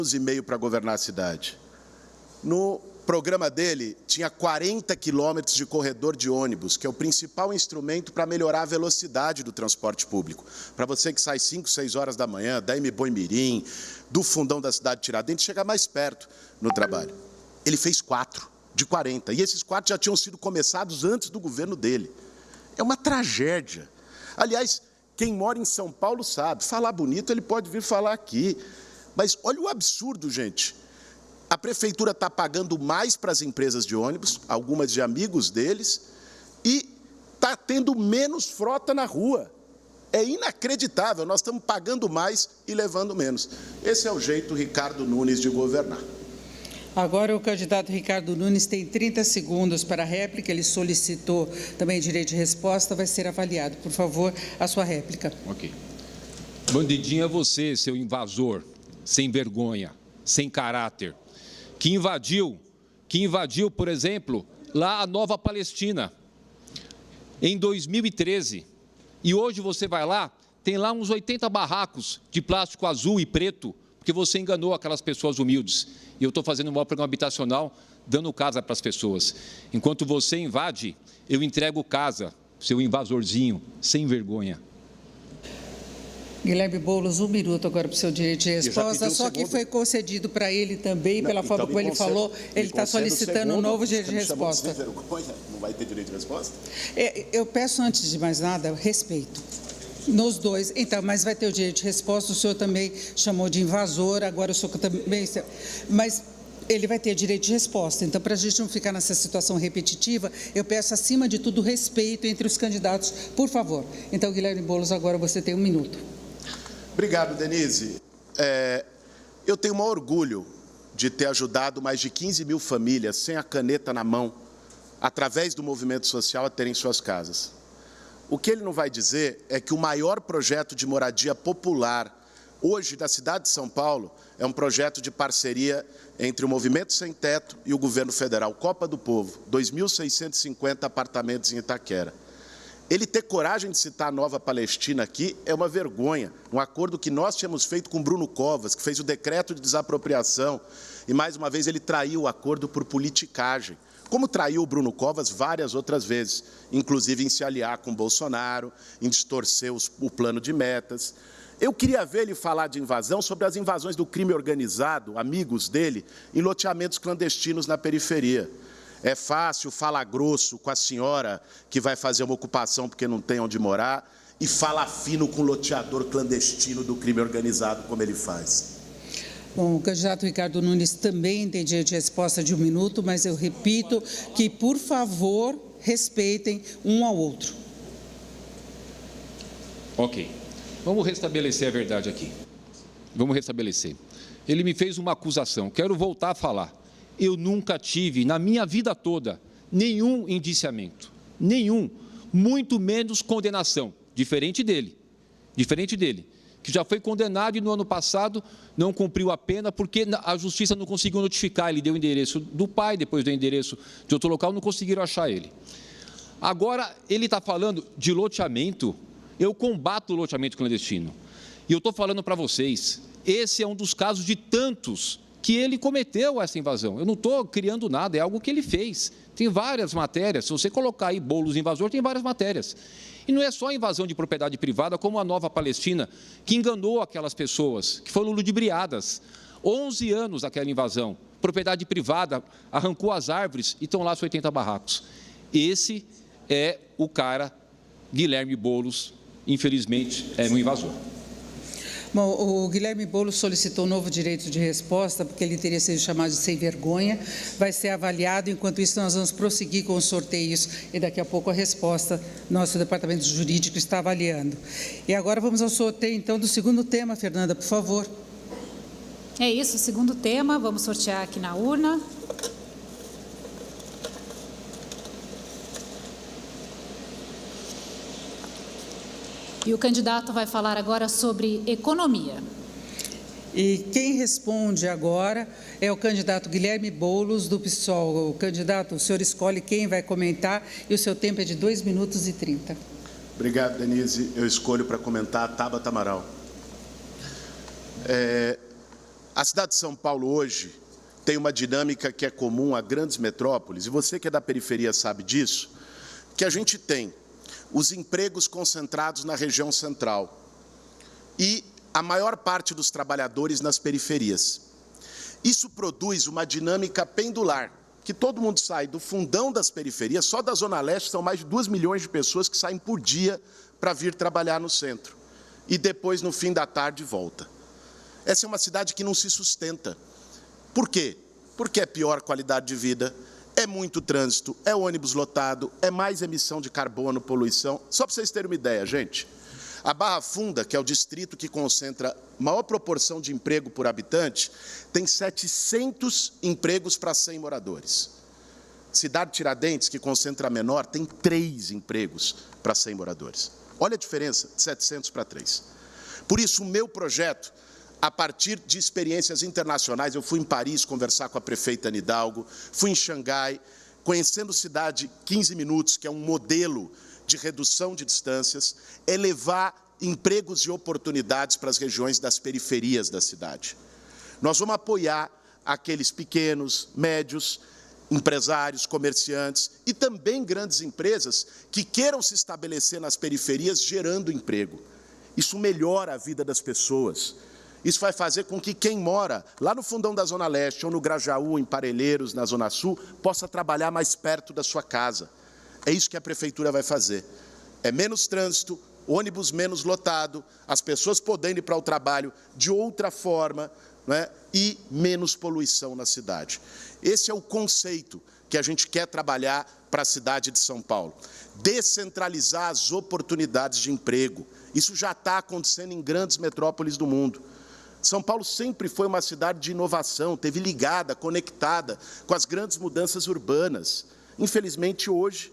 e meio para governar a cidade. No programa dele, tinha 40 quilômetros de corredor de ônibus, que é o principal instrumento para melhorar a velocidade do transporte público. Para você que sai 5, 6 horas da manhã, da Boi-mirim, do fundão da cidade de Tiradentes, chegar mais perto no trabalho. Ele fez 4 de 40, e esses 4 já tinham sido começados antes do governo dele. É uma tragédia. Aliás, quem mora em São Paulo sabe, falar bonito ele pode vir falar aqui, mas olha o absurdo, gente. A prefeitura está pagando mais para as empresas de ônibus, algumas de amigos deles, e está tendo menos frota na rua. É inacreditável, nós estamos pagando mais e levando menos. Esse é o jeito Ricardo Nunes de governar. Agora o candidato Ricardo Nunes tem 30 segundos para a réplica, ele solicitou também direito de resposta, vai ser avaliado. Por favor, a sua réplica. Ok. Bandidinho é você, seu invasor, sem vergonha, sem caráter, que invadiu, por exemplo, lá a Nova Palestina, em 2013. E hoje você vai lá, tem lá uns 80 barracos de plástico azul e preto, porque você enganou aquelas pessoas humildes. E eu estou fazendo um maior programa habitacional, dando casa para as pessoas. Enquanto você invade, eu entrego casa, seu invasorzinho, sem vergonha. Guilherme Boulos, 1 minuto agora para o seu direito de resposta, só que foi concedido para ele também, pela forma como ele falou, ele está solicitando um novo direito de resposta. Não vai ter direito de resposta? Eu peço, antes de mais nada, respeito. Nos dois. Então, mas vai ter o direito de resposta, o senhor também chamou de invasor, agora o senhor também... Mas ele vai ter direito de resposta. Então, para a gente não ficar nessa situação repetitiva, eu peço, acima de tudo, respeito entre os candidatos, por favor. Então, Guilherme Boulos, agora você tem 1 minuto. Obrigado, Denise. Eu tenho o maior orgulho de ter ajudado mais de 15 mil famílias, sem a caneta na mão, através do movimento social, a terem suas casas. O que ele não vai dizer é que o maior projeto de moradia popular, hoje, da cidade de São Paulo, é um projeto de parceria entre o Movimento Sem Teto e o governo federal, Copa do Povo, 2.650 apartamentos em Itaquera. Ele ter coragem de citar a Nova Palestina aqui é uma vergonha. Um acordo que nós tínhamos feito com Bruno Covas, que fez o decreto de desapropriação, e mais uma vez ele traiu o acordo por politicagem. Como traiu o Bruno Covas várias outras vezes, inclusive em se aliar com Bolsonaro, em distorcer o plano de metas. Eu queria ver ele falar de invasão, sobre as invasões do crime organizado, amigos dele, em loteamentos clandestinos na periferia. É fácil, fala grosso com a senhora que vai fazer uma ocupação porque não tem onde morar, e fala fino com o loteador clandestino do crime organizado, como ele faz. Bom, o candidato Ricardo Nunes também tem direito de resposta de 1 minuto, mas eu repito que, por favor, respeitem um ao outro. Ok. Vamos restabelecer a verdade aqui. Vamos restabelecer. Ele me fez uma acusação. Quero voltar a falar. Eu nunca tive, na minha vida toda, nenhum indiciamento. Nenhum. Muito menos condenação. Diferente dele. Que já foi condenado e no ano passado não cumpriu a pena porque a justiça não conseguiu notificar. Ele deu o endereço do pai, depois deu o endereço de outro local, não conseguiram achar ele. Agora, ele está falando de loteamento. Eu combato o loteamento clandestino. E eu estou falando para vocês, esse é um dos casos de tantos que ele cometeu essa invasão. Eu não estou criando nada, é algo que ele fez. Tem várias matérias, se você colocar aí Boulos invasor, tem várias matérias. E não é só a invasão de propriedade privada, como a Nova Palestina, que enganou aquelas pessoas, que foram ludibriadas. 11 anos aquela invasão, propriedade privada, arrancou as árvores e estão lá os 80 barracos. Esse é o cara, Guilherme Boulos, infelizmente, é um invasor. Bom, o Guilherme Boulos solicitou um novo direito de resposta, porque ele teria sido chamado de sem vergonha, vai ser avaliado, enquanto isso nós vamos prosseguir com os sorteios e daqui a pouco a resposta, nosso departamento jurídico está avaliando. E agora vamos ao sorteio, então, do segundo tema, Fernanda, por favor. É isso, o segundo tema, vamos sortear aqui na urna. E o candidato vai falar agora sobre economia. E quem responde agora é o candidato Guilherme Boulos, do PSOL. O candidato, o senhor escolhe quem vai comentar e o seu tempo é de 2 minutos e 30. Obrigado, Denise. Eu escolho para comentar a Tabata Amaral. A cidade de São Paulo hoje tem uma dinâmica que é comum a grandes metrópoles, e você que é da periferia sabe disso, que a gente tem os empregos concentrados na região central e a maior parte dos trabalhadores nas periferias. Isso produz uma dinâmica pendular, que todo mundo sai do fundão das periferias, só da Zona Leste são mais de 2 milhões de pessoas que saem por dia para vir trabalhar no centro. E depois, no fim da tarde, volta. Essa é uma cidade que não se sustenta. Por quê? Porque é pior qualidade de vida, é muito trânsito, é ônibus lotado, é mais emissão de carbono, poluição. Só para vocês terem uma ideia, gente, a Barra Funda, que é o distrito que concentra maior proporção de emprego por habitante, tem 700 empregos para 100 moradores. Cidade Tiradentes, que concentra a menor, tem 3 empregos para 100 moradores. Olha a diferença, de 700 para 3. Por isso, o meu projeto, a partir de experiências internacionais, eu fui em Paris conversar com a prefeita Anne Hidalgo, fui em Xangai, conhecendo cidade 15 minutos, que é um modelo de redução de distâncias, é levar empregos e oportunidades para as regiões das periferias da cidade. Nós vamos apoiar aqueles pequenos, médios, empresários, comerciantes e também grandes empresas que queiram se estabelecer nas periferias gerando emprego. Isso melhora a vida das pessoas. Isso vai fazer com que quem mora lá no fundão da Zona Leste ou no Grajaú, em Parelheiros, na Zona Sul, possa trabalhar mais perto da sua casa. É isso que a Prefeitura vai fazer. É menos trânsito, ônibus menos lotado, as pessoas podendo ir para o trabalho de outra forma, né, e menos poluição na cidade. Esse é o conceito que a gente quer trabalhar para a cidade de São Paulo. Descentralizar as oportunidades de emprego. Isso já está acontecendo em grandes metrópoles do mundo. São Paulo sempre foi uma cidade de inovação, teve ligada, conectada com as grandes mudanças urbanas. Infelizmente, hoje,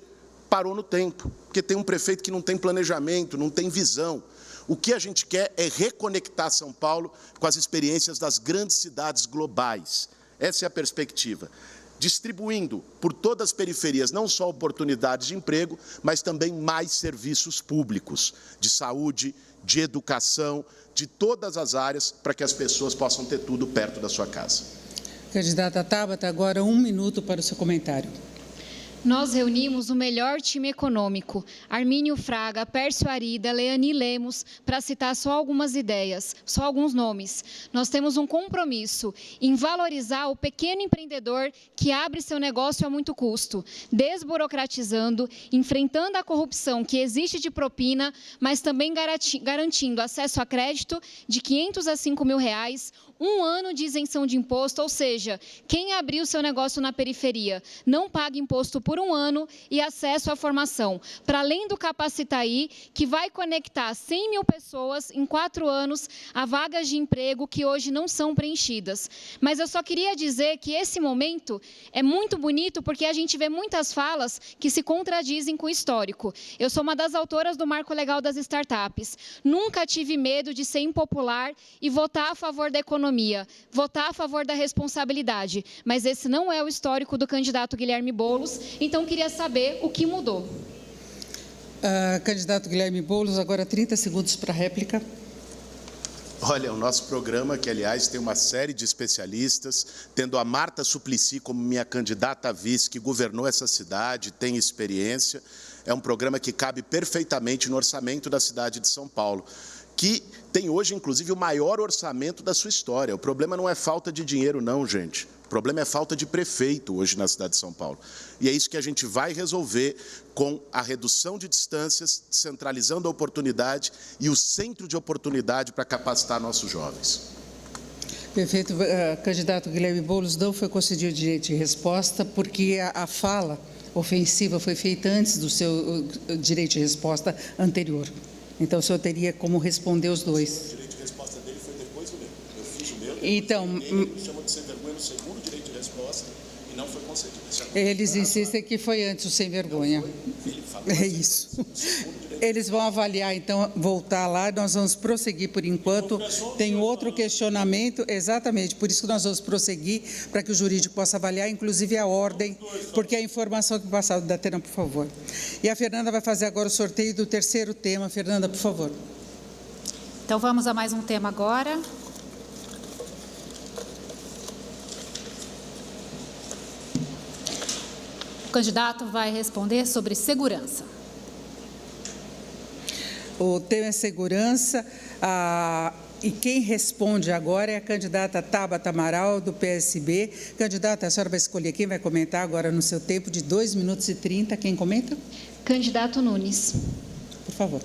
parou no tempo, porque tem um prefeito que não tem planejamento, não tem visão. O que a gente quer é reconectar São Paulo com as experiências das grandes cidades globais. Essa é a perspectiva. Distribuindo por todas as periferias não só oportunidades de emprego, mas também mais serviços públicos, de saúde, de educação, de todas as áreas, para que as pessoas possam ter tudo perto da sua casa. Candidata Tabata, agora 1 minuto para o seu comentário. Nós reunimos o melhor time econômico, Armínio Fraga, Pércio Arida, Leani Lemos, para citar só algumas ideias, só alguns nomes. Nós temos um compromisso em valorizar o pequeno empreendedor que abre seu negócio a muito custo, desburocratizando, enfrentando a corrupção que existe de propina, mas também garantindo acesso a crédito de R$500 a R$5.000, 1 ano de isenção de imposto, ou seja, quem abriu seu negócio na periferia não paga imposto por 1 ano e acesso à formação, para além do Capacitaí, que vai conectar 100 mil pessoas em 4 anos a vagas de emprego que hoje não são preenchidas. Mas eu só queria dizer que esse momento é muito bonito porque a gente vê muitas falas que se contradizem com o histórico. Eu sou uma das autoras do Marco Legal das Startups. Nunca tive medo de ser impopular e votar a favor da economia, votar a favor da responsabilidade, mas esse não é o histórico do candidato Guilherme Boulos, então queria saber o que mudou. Candidato Guilherme Boulos, agora 30 segundos para a réplica. Olha, o nosso programa, que aliás tem uma série de especialistas, tendo a Marta Suplicy como minha candidata a vice, que governou essa cidade, tem experiência, é um programa que cabe perfeitamente no orçamento da cidade de São Paulo, que tem hoje, inclusive, o maior orçamento da sua história. O problema não é falta de dinheiro, não, gente. O problema é falta de prefeito hoje na cidade de São Paulo. E é isso que a gente vai resolver com a redução de distâncias, centralizando a oportunidade e o centro de oportunidade para capacitar nossos jovens. Perfeito. Candidato Guilherme Boulos, não foi concedido o direito de resposta, porque a fala ofensiva foi feita antes do seu direito de resposta anterior. Então, o senhor teria como responder os dois. O direito de resposta dele foi depois do meu. Eu fiz o meu, então, ele chamou de sem vergonha no segundo direito de resposta e não foi concedido. Eles insistem que foi antes o sem vergonha. É isso. Eles vão avaliar, então, voltar lá, nós vamos prosseguir por enquanto. Tem outro questionamento, exatamente, por isso que nós vamos prosseguir, para que o jurídico possa avaliar, inclusive a ordem, porque a informação que passou, Datena, por favor. E a Fernanda vai fazer agora o sorteio do terceiro tema. Fernanda, por favor. Então, vamos a mais um tema agora. candidato vai responder sobre segurança. O tema é segurança. E quem responde agora é a candidata Tabata Amaral, do PSB. Candidata, a senhora vai escolher quem vai comentar agora no seu tempo de 2 minutos e 30. Quem comenta? Candidato Nunes. Por favor.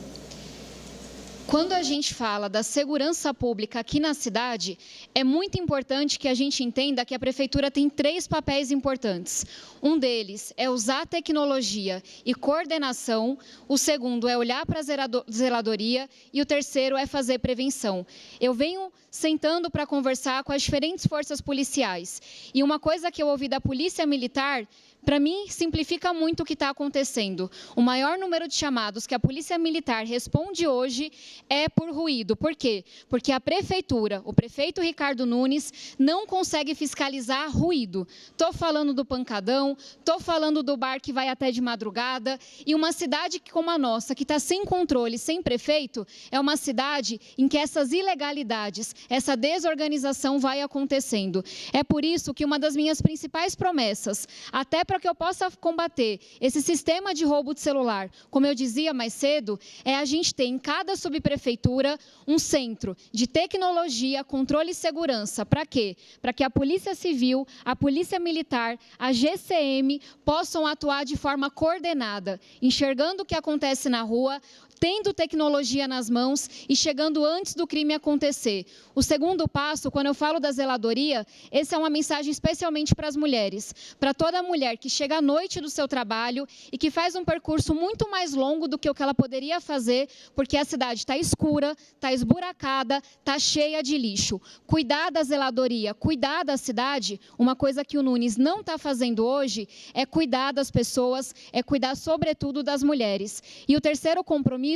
Quando a gente fala da segurança pública aqui na cidade, é muito importante que a gente entenda que a Prefeitura tem 3 papéis importantes. Um deles é usar tecnologia e coordenação, o segundo é olhar para a zeladoria e o terceiro é fazer prevenção. Eu venho sentando para conversar com as diferentes forças policiais e uma coisa que eu ouvi da Polícia Militar, para mim, simplifica muito o que está acontecendo. O maior número de chamados que a Polícia Militar responde hoje é por ruído. Por quê? Porque a Prefeitura, o prefeito Ricardo Nunes, não consegue fiscalizar ruído. Estou falando do pancadão, estou falando do bar que vai até de madrugada. E uma cidade como a nossa, que está sem controle, sem prefeito, é uma cidade em que essas ilegalidades, essa desorganização vai acontecendo. É por isso que uma das minhas principais promessas, até para que eu possa combater esse sistema de roubo de celular, como eu dizia mais cedo, é a gente ter em cada subprefeitura um centro de tecnologia, controle e segurança. Para quê? Para que a Polícia Civil, a Polícia Militar, a GCM possam atuar de forma coordenada, enxergando o que acontece na rua, tendo tecnologia nas mãos e chegando antes do crime acontecer. O segundo passo, quando eu falo da zeladoria, essa é uma mensagem especialmente para as mulheres, para toda mulher que chega à noite do seu trabalho e que faz um percurso muito mais longo do que o que ela poderia fazer, porque a cidade está escura, está esburacada, está cheia de lixo. Cuidar da zeladoria, cuidar da cidade, uma coisa que o Nunes não está fazendo hoje, é cuidar das pessoas, é cuidar sobretudo das mulheres. E o terceiro compromisso,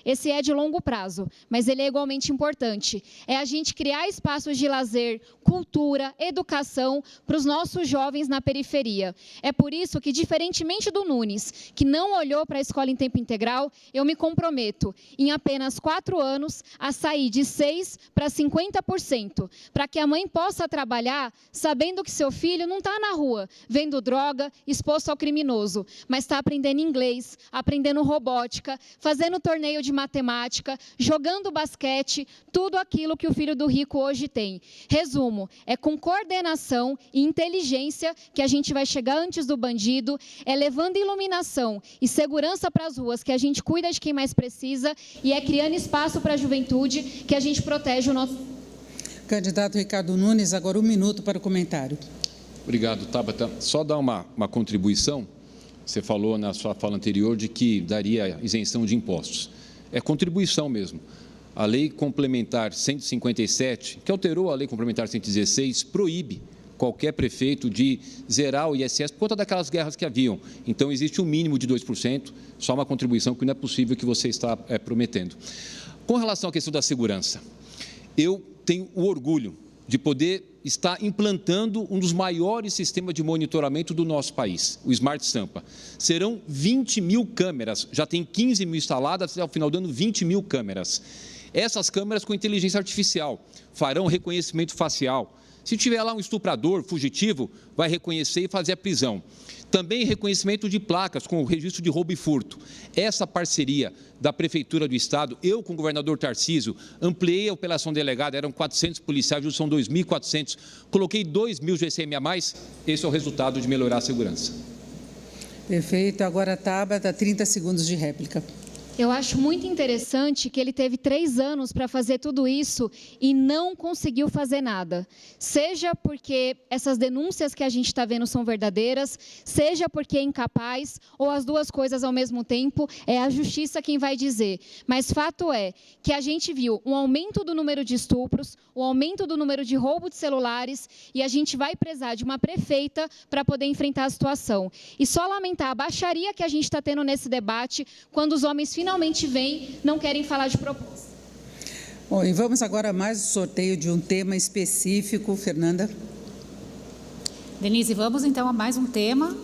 esse é de longo prazo, mas ele é igualmente importante. É a gente criar espaços de lazer, cultura, educação para os nossos jovens na periferia. É por isso que, diferentemente do Nunes, que não olhou para a escola em tempo integral, eu me comprometo, em apenas 4 anos, a sair de 6% para 50%, para que a mãe possa trabalhar sabendo que seu filho não está na rua, vendo droga, exposto ao criminoso, mas está aprendendo inglês, aprendendo robótica, fazendo torneio de matemática, jogando basquete, tudo aquilo que o filho do rico hoje tem. Resumo, é com coordenação e inteligência que a gente vai chegar antes do bandido, é levando iluminação e segurança para as ruas que a gente cuida de quem mais precisa e é criando espaço para a juventude que a gente protege o nosso... Candidato Ricardo Nunes, agora 1 minuto para o comentário. Obrigado, Tabata. Só dar uma contribuição. Você falou na sua fala anterior de que daria isenção de impostos. É contribuição mesmo. A Lei Complementar 157, que alterou a Lei Complementar 116, proíbe qualquer prefeito de zerar o ISS por conta daquelas guerras que haviam. Então, existe um mínimo de 2%, só uma contribuição que não é possível que você está prometendo. Com relação à questão da segurança, eu tenho o orgulho de poder estar implantando um dos maiores sistemas de monitoramento do nosso país, o Smart Sampa. Serão 20 mil câmeras, já tem 15 mil instaladas, até o final do ano 20 mil câmeras. Essas câmeras com inteligência artificial farão reconhecimento facial. Se tiver lá um estuprador fugitivo, vai reconhecer e fazer a prisão. Também reconhecimento de placas com o registro de roubo e furto. Essa parceria da Prefeitura do Estado, eu com o governador Tarcísio, ampliei a operação delegada, eram 400 policiais, hoje são 2.400, coloquei 2.000 GCM a mais, esse é o resultado de melhorar a segurança. Perfeito. Agora, Tabata, 30 segundos de réplica. Eu acho muito interessante que ele teve 3 anos para fazer tudo isso e não conseguiu fazer nada. Seja porque essas denúncias que a gente está vendo são verdadeiras, seja porque é incapaz, ou as duas coisas ao mesmo tempo, é a justiça quem vai dizer. Mas fato é que a gente viu um aumento do número de estupros, um aumento do número de roubo de celulares, e a gente vai precisar de uma prefeita para poder enfrentar a situação. E só lamentar a baixaria que a gente está tendo nesse debate, quando os homens finalmente vêm, não querem falar de proposta. Bom, e vamos agora a mais um sorteio de um tema específico. Fernanda. Denise, vamos então a mais um tema.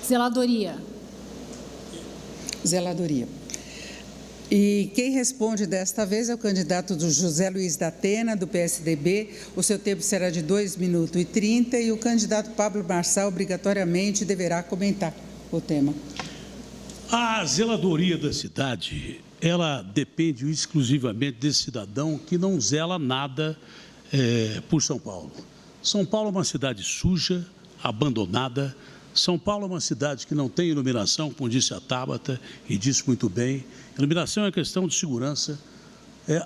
Zeladoria. Zeladoria. E quem responde desta vez é o candidato do José Luiz da Atena, do PSDB. O seu tempo será de 2 minutos e 30 e o candidato Pablo Marçal obrigatoriamente deverá comentar o tema. A zeladoria da cidade, ela depende exclusivamente desse cidadão que não zela nada por São Paulo. São Paulo é uma cidade suja, abandonada. São Paulo é uma cidade que não tem iluminação, como disse a Tabata, e disse muito bem. Iluminação é questão de segurança.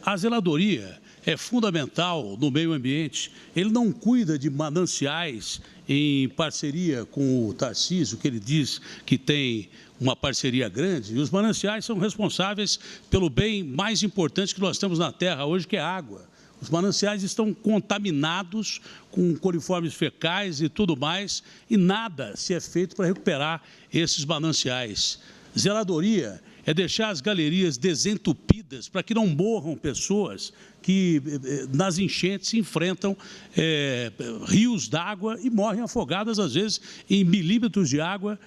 A zeladoria é fundamental no meio ambiente. Ele não cuida de mananciais em parceria com o Tarcísio, que ele diz que tem uma parceria grande. E os mananciais são responsáveis pelo bem mais importante que nós temos na terra hoje, que é a água. Os mananciais estão contaminados com coliformes fecais e tudo mais, e nada se é feito para recuperar esses mananciais. Zeladoria é deixar as galerias desentupidas para que não morram pessoas que nas enchentes enfrentam rios d'água e morrem afogadas, às vezes, em milímetros de água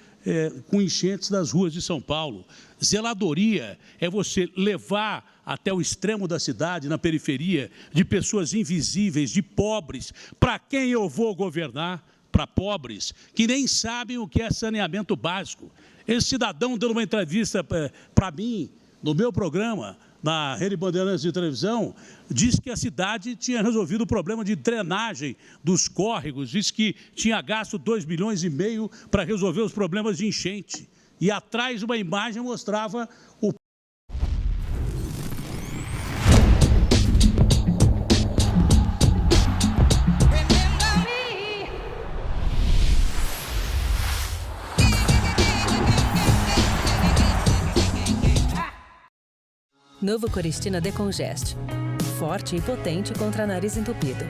com enchentes nas ruas de São Paulo. Zeladoria é você levar até o extremo da cidade, na periferia, de pessoas invisíveis, de pobres. Para quem eu vou governar? Para pobres que nem sabem o que é saneamento básico. Esse cidadão dando uma entrevista para mim, no meu programa, na Rede Bandeirantes de televisão, disse que a cidade tinha resolvido o problema de drenagem dos córregos, disse que tinha gasto 2,5 milhões para resolver os problemas de enchente. E atrás uma imagem mostrava o... Novo Coristina Decongest. Forte e potente contra nariz entupido.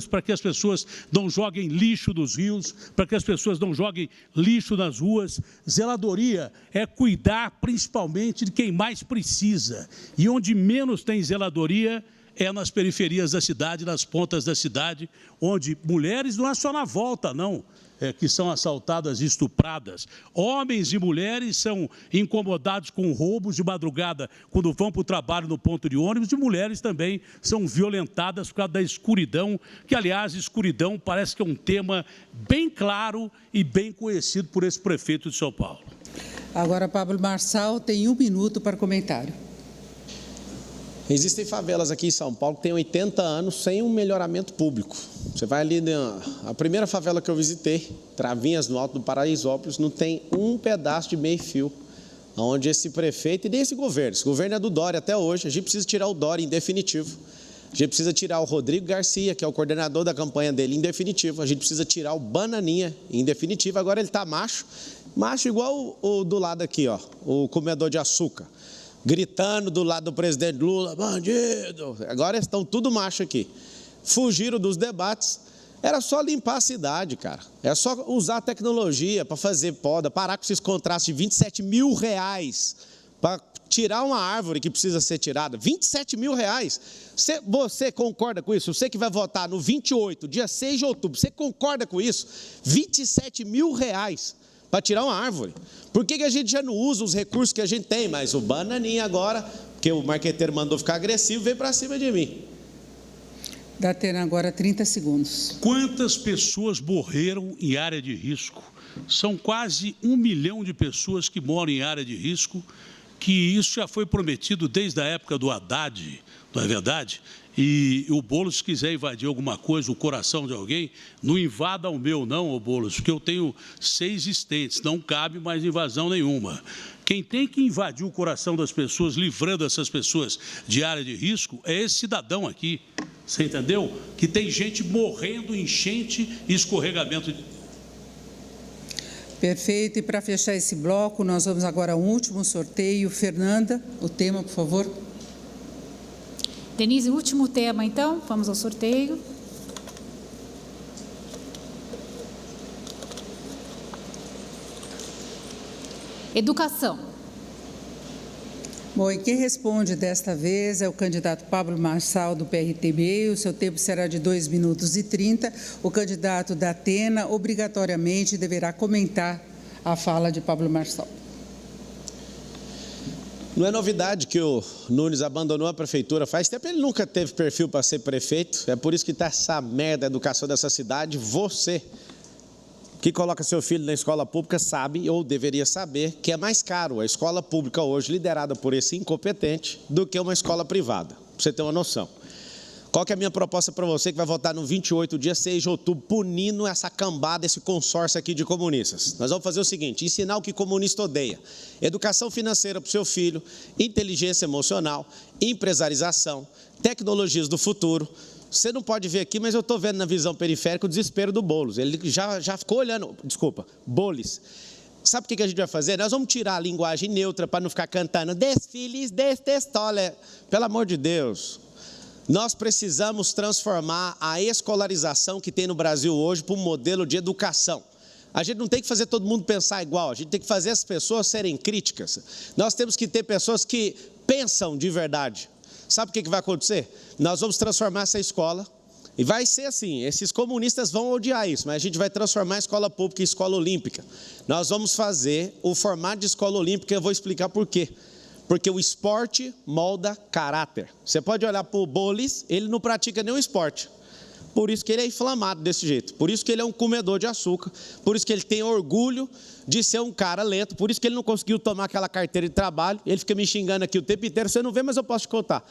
Para que as pessoas não joguem lixo nos rios, para que as pessoas não joguem lixo nas ruas. Zeladoria é cuidar principalmente de quem mais precisa. E onde menos tem zeladoria é nas periferias da cidade, nas pontas da cidade, onde mulheres, não é só na volta, não, que são assaltadas e estupradas. Homens e mulheres são incomodados com roubos de madrugada quando vão para o trabalho no ponto de ônibus, e mulheres também são violentadas por causa da escuridão, que, aliás, escuridão parece que é um tema bem claro e bem conhecido por esse prefeito de São Paulo. Agora, Pablo Marçal tem 1 minuto para comentário. Existem favelas aqui em São Paulo que têm 80 anos sem um melhoramento público. Você vai ali a primeira favela que eu visitei, Travinhas, no Alto do Paraisópolis, não tem um pedaço de meio-fio, onde esse prefeito e nem esse governo é do Dória até hoje. A gente precisa tirar o Dória em definitivo. A gente precisa tirar o Rodrigo Garcia, que é o coordenador da campanha dele, em definitivo. A gente precisa tirar o Bananinha, em definitivo. Agora ele está macho igual o do lado aqui, ó, o comedor de açúcar, gritando do lado do presidente Lula, bandido. Agora estão tudo macho aqui. Fugiram dos debates. Era só limpar a cidade, cara. É só usar a tecnologia para fazer poda, parar com esses contratos de R$27 mil para tirar uma árvore que precisa ser tirada. R$27 mil. Você concorda com isso? Você que vai votar no 28, dia 6 de outubro, você concorda com isso? R$27 mil para tirar uma árvore. Por que a gente já não usa os recursos que a gente tem? Mas o Bananinha agora, porque o marqueteiro mandou ficar agressivo, veio para cima de mim. Da Atena agora 30 segundos. Quantas pessoas morreram em área de risco? São quase 1 milhão de pessoas que moram em área de risco, que isso já foi prometido desde a época do Haddad, não é verdade? E o Boulos, se quiser invadir alguma coisa, o coração de alguém, não invada o meu não, ô Boulos, porque eu tenho 6 estentes, não cabe mais invasão nenhuma. Quem tem que invadir o coração das pessoas, livrando essas pessoas de área de risco, é esse cidadão aqui, você entendeu? Que tem gente morrendo, enchente e escorregamento. Perfeito, e para fechar esse bloco, nós vamos agora ao último sorteio. Fernanda, o tema, por favor. Denise, último tema, então, vamos ao sorteio. Educação. Bom, e quem responde desta vez é o candidato Pablo Marçal, do PRTB. O seu tempo será de 2 minutos e 30. O candidato da Atena obrigatoriamente deverá comentar a fala de Pablo Marçal. Não é novidade que o Nunes abandonou a prefeitura. Faz tempo ele nunca teve perfil para ser prefeito. É por isso que está essa merda da educação dessa cidade. Você, que coloca seu filho na escola pública, sabe ou deveria saber que é mais caro a escola pública hoje, liderada por esse incompetente, do que uma escola privada. Para você ter uma noção. Qual que é a minha proposta para você que vai votar no 28, dia 6 de outubro, punindo essa cambada, esse consórcio aqui de comunistas? Nós vamos fazer o seguinte, ensinar o que comunista odeia. Educação financeira para o seu filho, inteligência emocional, empresarização, tecnologias do futuro. Você não pode ver aqui, mas eu estou vendo na visão periférica o desespero do Boulos. Ele já ficou olhando, Boulos. Sabe o que a gente vai fazer? Nós vamos tirar a linguagem neutra para não ficar cantando desfiles destestola. Pelo amor de Deus. Nós precisamos transformar a escolarização que tem no Brasil hoje para um modelo de educação. A gente não tem que fazer todo mundo pensar igual, a gente tem que fazer as pessoas serem críticas. Nós temos que ter pessoas que pensam de verdade. Sabe o que vai acontecer? Nós vamos transformar essa escola, e vai ser assim, esses comunistas vão odiar isso, mas a gente vai transformar a escola pública em escola olímpica. Nós vamos fazer o formato de escola olímpica, eu vou explicar por quê. Porque o esporte molda caráter. Você pode olhar para o Boulos, ele não pratica nenhum esporte. Por isso que ele é inflamado desse jeito. Por isso que ele é um comedor de açúcar. Por isso que ele tem orgulho de ser um cara lento. Por isso que ele não conseguiu tomar aquela carteira de trabalho. Ele fica me xingando aqui o tempo inteiro. Você não vê, mas eu posso te contar.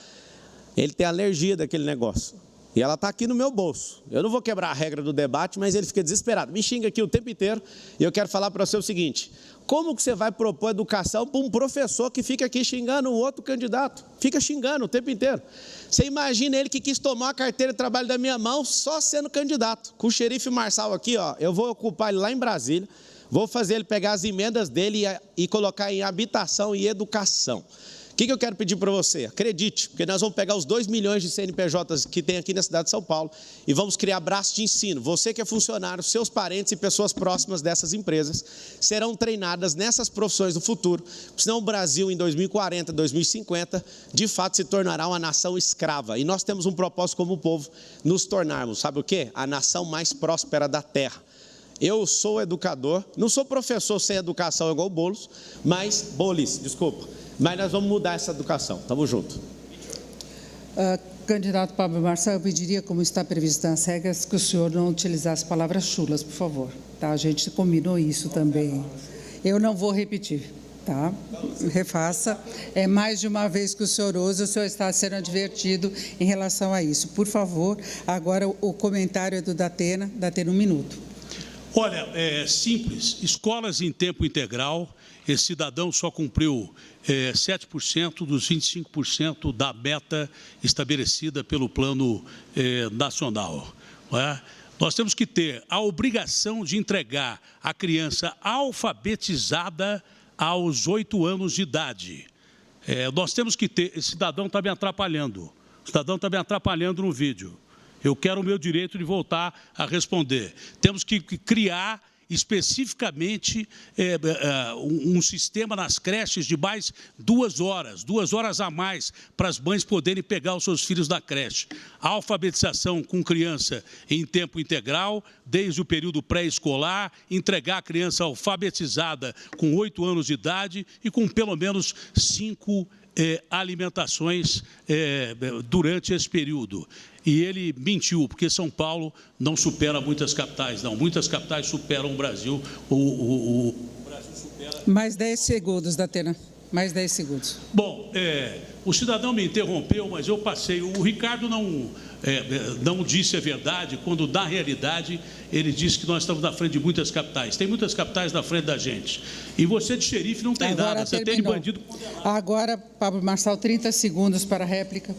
Ele tem alergia daquele negócio. E ela está aqui no meu bolso. Eu não vou quebrar a regra do debate, mas ele fica desesperado. Me xinga aqui o tempo inteiro. E eu quero falar para você o seguinte. Como que você vai propor educação para um professor que fica aqui xingando o outro candidato? Fica xingando o tempo inteiro. Você imagina ele que quis tomar a carteira de trabalho da minha mão só sendo candidato. Com o xerife Marçal aqui, ó, eu vou ocupar ele lá em Brasília, vou fazer ele pegar as emendas dele e colocar em habitação e educação. O que eu quero pedir para você? Acredite, porque nós vamos pegar os 2 milhões de CNPJs que tem aqui na cidade de São Paulo e vamos criar braços de ensino. Você que é funcionário, seus parentes e pessoas próximas dessas empresas serão treinadas nessas profissões do futuro, senão o Brasil em 2040, 2050, de fato se tornará uma nação escrava. E nós temos um propósito como povo, nos tornarmos, sabe o quê? A nação mais próspera da terra. Eu sou educador, não sou professor sem educação igual o Boulos, mas mas nós vamos mudar essa educação. Tamo junto. Candidato Pablo Marçal, eu pediria, como está previsto nas regras, que o senhor não utilizasse palavras chulas, por favor. Tá? A gente combinou isso também. Eu não vou repetir, tá? Refaça. É mais de uma vez que o senhor está sendo advertido em relação a isso. Por favor, agora o comentário é do Datena. Datena, 1 minuto. Olha, é simples. Escolas em tempo integral, esse cidadão só cumpriu 7% dos 25% da meta estabelecida pelo Plano Nacional. Não é? Nós temos que ter a obrigação de entregar a criança alfabetizada aos 8 anos de idade. Nós temos que ter... Esse cidadão está me atrapalhando. O cidadão está me atrapalhando no vídeo. Eu quero o meu direito de voltar a responder. Temos que criar especificamente um sistema nas creches de mais 2 horas a mais, para as mães poderem pegar os seus filhos da creche. A alfabetização com criança em tempo integral, desde o período pré-escolar, entregar a criança alfabetizada com 8 anos de idade e com pelo menos 5 alimentações durante esse período. E ele mentiu, porque São Paulo não supera muitas capitais, não. Muitas capitais superam o Brasil. O Brasil supera... Mais 10 segundos, Datena. Mais 10 segundos. Bom, o cidadão me interrompeu, mas eu passei. O Ricardo não disse a verdade, quando, na realidade, ele disse que nós estamos na frente de muitas capitais. Tem muitas capitais na frente da gente. E você de xerife não tem agora nada, você tem de bandido condenado. Agora, Pablo Marçal, 30 segundos para a réplica.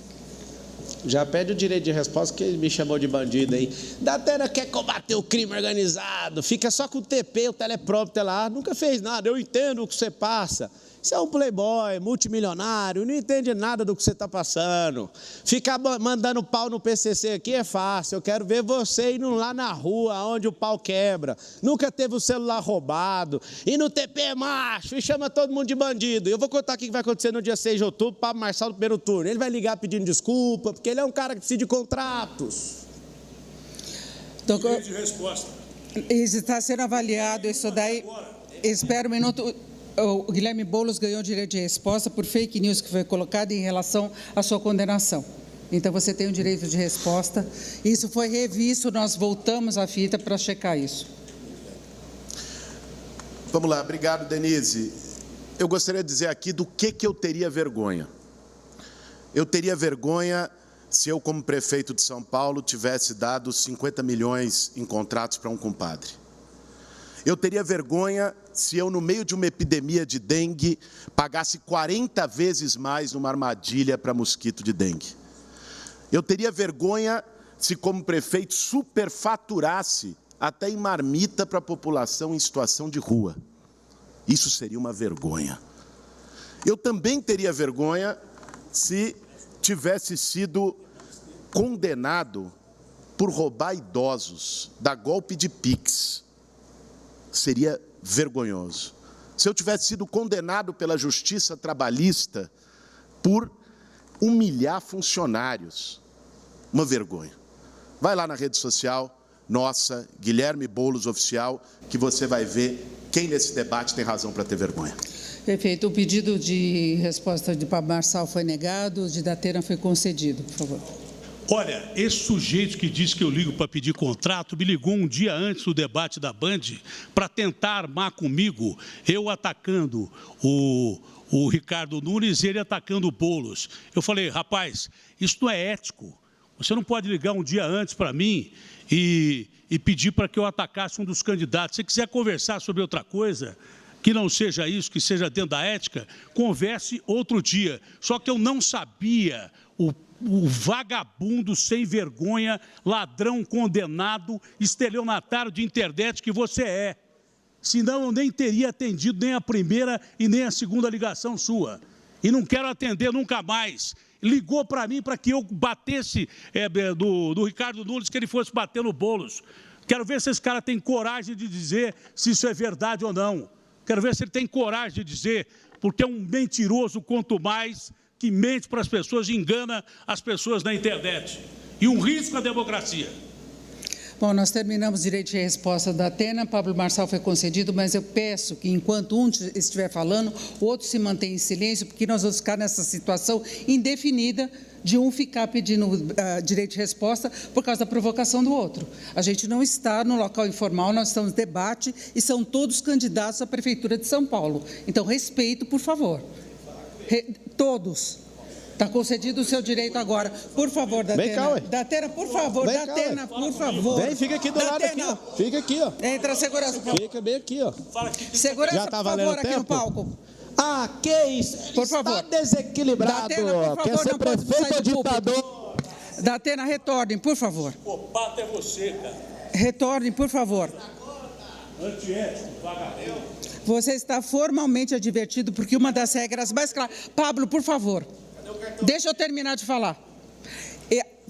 Já pede o direito de resposta, que ele me chamou de bandido aí. Datena quer combater o crime organizado, fica só com o TP, o teleprompter lá, nunca fez nada, eu entendo o que você passa. Você é um playboy, multimilionário, não entende nada do que você está passando. Ficar mandando pau no PCC aqui é fácil, eu quero ver você indo lá na rua, onde o pau quebra. Nunca teve o celular roubado, e no TP é macho, e chama todo mundo de bandido. Eu vou contar o que vai acontecer no dia 6 de outubro, Pablo Marçal do primeiro turno. Ele vai ligar pedindo desculpa, porque ele é um cara que decide contratos. Direito de resposta. Está sendo avaliado isso daí. Espera um minuto. o Guilherme Boulos ganhou direito de resposta por fake news que foi colocada em relação à sua condenação. Então, você tem o direito de resposta. Isso foi revisto, nós voltamos à fita para checar isso. Vamos lá, obrigado, Denise. Eu gostaria de dizer aqui do que eu teria vergonha. Eu teria vergonha se eu, como prefeito de São Paulo, tivesse dado 50 milhões em contratos para um compadre. Eu teria vergonha se eu, no meio de uma epidemia de dengue, pagasse 40 vezes mais numa armadilha para mosquito de dengue. Eu teria vergonha se, como prefeito, superfaturasse até em marmita para a população em situação de rua. Isso seria uma vergonha. Eu também teria vergonha se tivesse sido condenado por roubar idosos, dar golpe de Pix. Seria vergonhoso. Se eu tivesse sido condenado pela Justiça Trabalhista por humilhar funcionários, uma vergonha. Vai lá na rede social, nossa, Guilherme Boulos Oficial, que você vai ver quem nesse debate tem razão para ter vergonha. Perfeito. O pedido de resposta de Pablo Marçal foi negado, o de Datena foi concedido, por favor. Olha, esse sujeito que diz que eu ligo para pedir contrato, me ligou um dia antes do debate da Band para tentar armar comigo, eu atacando o Ricardo Nunes e ele atacando o Boulos. Eu falei, rapaz, isso não é ético. Você não pode ligar um dia antes para mim e pedir para que eu atacasse um dos candidatos. Se você quiser conversar sobre outra coisa, que não seja isso, que seja dentro da ética, converse outro dia. Só que eu não sabia o vagabundo sem vergonha, ladrão condenado, estelionatário de internet que você é. Senão eu nem teria atendido nem a primeira e nem a segunda ligação sua. E não quero atender nunca mais. Ligou para mim para que eu batesse do Ricardo Nunes, que ele fosse bater no Boulos. Quero ver se esse cara tem coragem de dizer se isso é verdade ou não. Quero ver se ele tem coragem de dizer, porque é um mentiroso quanto mais, que mente para as pessoas e engana as pessoas na internet. E um risco à democracia. Bom, nós terminamos o direito de resposta da Datena, Pablo Marçal foi concedido, mas eu peço que, enquanto um estiver falando, o outro se mantenha em silêncio, porque nós vamos ficar nessa situação indefinida de um ficar pedindo direito de resposta por causa da provocação do outro. A gente não está no local informal, nós estamos em debate e são todos candidatos à Prefeitura de São Paulo. Então, respeito, por favor. Todos. Está concedido o seu direito agora. Por favor, Datena. Vem cá, ué. Datena, por favor. Vem cá, Datena, por favor. Vem, fica aqui do lado aqui, ó. Fica aqui, ó. Entra a segurança. Fica bem aqui, ó. Segurança, Já tá por valendo favor, aqui tempo? no palco. Ah, que isso? Por Está favor. desequilibrado. Datena, por favor, Quer ser não pode prefeito sair ou do púlpito. ditador? Datena, retornem, por favor. O pato é você, cara. Retornem, por favor. Antiético, vagabundo. Você está formalmente advertido, porque uma das regras mais claras... Pablo, por favor. Deixa eu terminar de falar.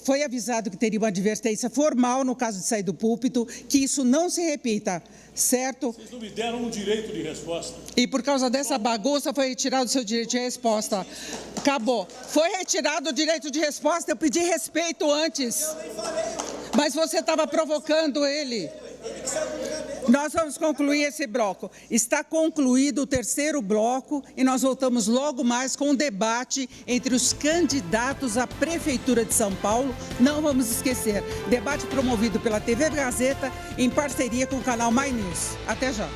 Foi avisado que teria uma advertência formal no caso de sair do púlpito, que isso não se repita, certo? Vocês não me deram um direito de resposta. E por causa dessa bagunça foi retirado o seu direito de resposta. Acabou. Foi retirado o direito de resposta, eu pedi respeito antes. Mas você estava provocando ele. Nós vamos concluir esse bloco. Está concluído o terceiro bloco e nós voltamos logo mais com um debate entre os candidatos à Prefeitura de São Paulo. Não vamos esquecer, debate promovido pela TV Gazeta em parceria com o canal My News. Até já.